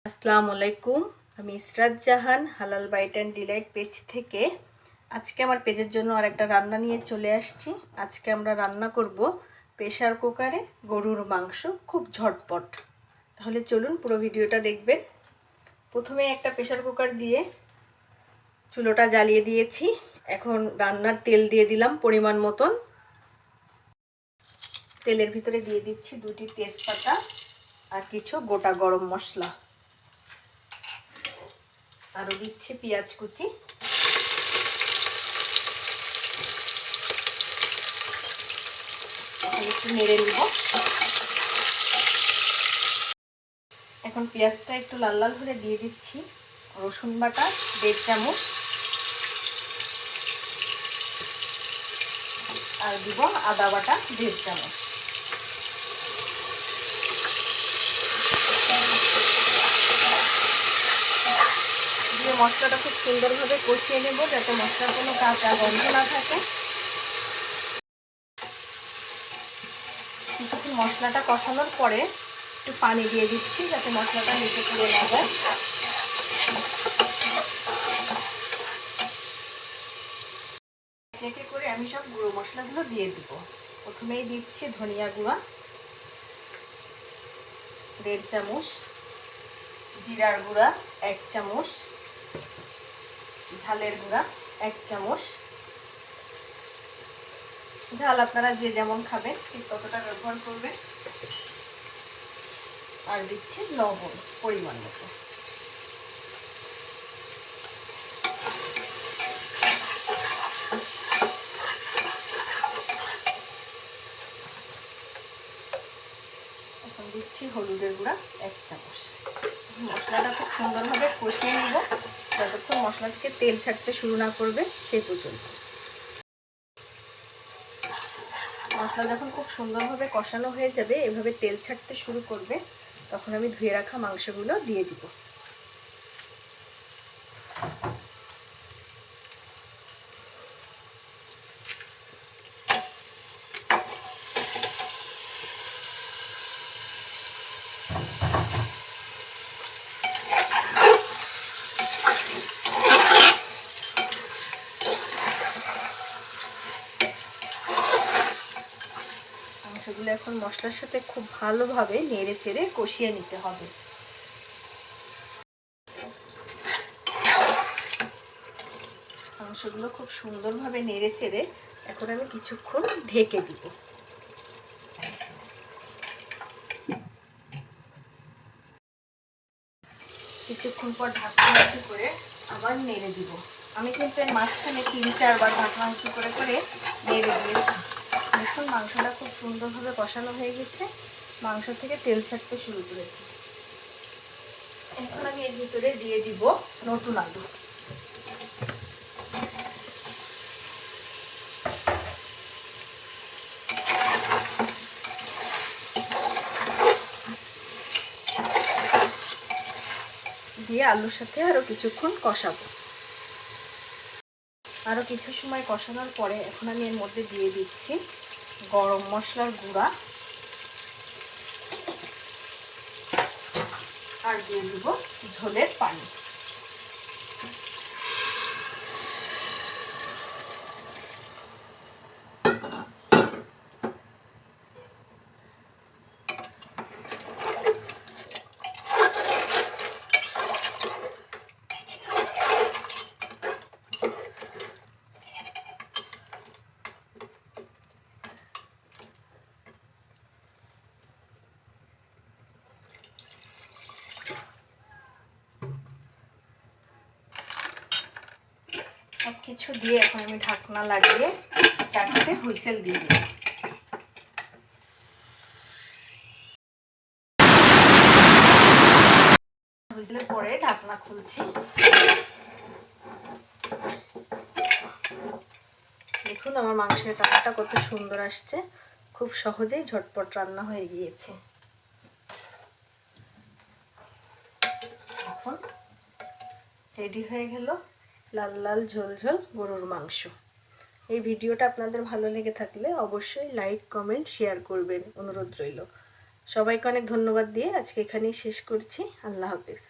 আসসালামু আলাইকুম। আমি ইসরাত জাহান হালাল বাইট অ্যান্ড ডিলাইট পেজ থেকে আজকে আমার পেজের জন্য আরেকটা রান্না নিয়ে চলে আসছি। আজকে আমরা রান্না করব প্রেসার কুকারে গরুর মাংস, খুব ঝটপট। তাহলে চলুন পুরো ভিডিওটা দেখবেন। প্রথমে একটা প্রেসার কুকার দিয়ে চুলোটা জ্বালিয়ে দিয়েছি। এখন রান্নার তেল দিয়ে দিলাম পরিমাণ মতন। তেলের ভিতরে দিয়ে দিচ্ছি 2টি তেজপাতা আর কিছু গোটা গরম মশলা, আরও দিচ্ছি পেঁয়াজ কুচি। একটু নেড়ে নিব। এখন পেঁয়াজটা একটু লাল লাল করে দিয়ে দিচ্ছি রসুন বাটা 1.5 চামচ, আর দিব আদা বাটা 1.5 চামচ। দিয়ে মশলাটা খুব সুন্দরভাবে কষিয়ে নেব যাতে মশলার কোনো কাঁচা গন্ধ না থাকে। কিছুক্ষণ মশলাটা কষানোর পরে একটু পানি দিয়ে দিচ্ছি যাতে মশলাটা নিচে পুড়ে না যায়। একে করে আমি সব গুঁড়ো মশলাগুলো দিয়ে দিব। প্রথমেই দিচ্ছি ধনিয়া গুঁড়া 1.5 চামচ, জিরার গুঁড়া 1 চামচ, ঝালের গুঁড়া 1 চামচ। ঝাল আপনারা যে যেমন খাবেন ঠিক ততটা ব্যবহার করবেন। আর দিচ্ছি লবণ পরিমাণ মতো। এখন দিচ্ছি হলুদের গুঁড়া 1 চামচ। মশলাটা খুব সুন্দরভাবে কষিয়ে নেব যতক্ষণ মশলা থেকে তেল ছাড়তে শুরু না করবে সেই পর্যন্ত। মশলা যখন খুব সুন্দরভাবে কষানো হয়ে যাবে, এভাবে তেল ছাড়তে শুরু করবে, তখন আমি ধুয়ে রাখা মাংসগুলো দিয়ে দিব। মাংসগুলো এখন মশলার সাথে খুব ভালোভাবে নেড়ে চেড়ে কষিয়ে নিতে হবে। মাংসগুলো খুব সুন্দরভাবে নেড়ে চেড়ে এখন আমি কিছুক্ষণ ঢেকে দিব। কিছুক্ষণ পর ঢাকনা উঁচু করে আবার নেড়ে দিব। আমি কিন্তু এর মাঝখানে 3-4 বার ঢাকনা উঁচু করে করে নেড়ে দিয়েছি। এখন মাংসটা খুব সুন্দরভাবে কষানো হয়ে গেছে, মাংস থেকে তেল ছাড়তে শুরু করেছে। এখন আমি এর ভিতরে দিয়ে দিব নতুন আলু। দিয়ে আলুর সাথে আরও কিছুক্ষণ কষাবো। আরও কিছু সময় কষানোর পরে এখন আমি এর মধ্যে দিয়ে দিচ্ছি গরম মশলার গুঁড়া, আর দিয়ে দিব ঝোলের পানি। সব কিছু দিয়ে এখন আমি ঢাকনা লাগিয়ে 4টে হুইসেল দিয়ে দিই। হুইসেলের পরে ঢাকনা খুলছি। দেখুন আমার মাংসের কালারটা কত সুন্দর আসছে। খুব সহজেই ঝটপট রান্না হয়ে গিয়েছে। এখন রেডি হয়ে গেল লাল লাল ঝোল ঝোল গরুর মাংস। এই ভিডিওটা আপনাদের ভালো লেগে থাকলে অবশ্যই লাইক, কমেন্ট, শেয়ার করবেন, অনুরোধ রইল। সবাইকে অনেক ধন্যবাদ দিয়ে আজকে এখানেই শেষ করছি। আল্লাহ হাফেজ।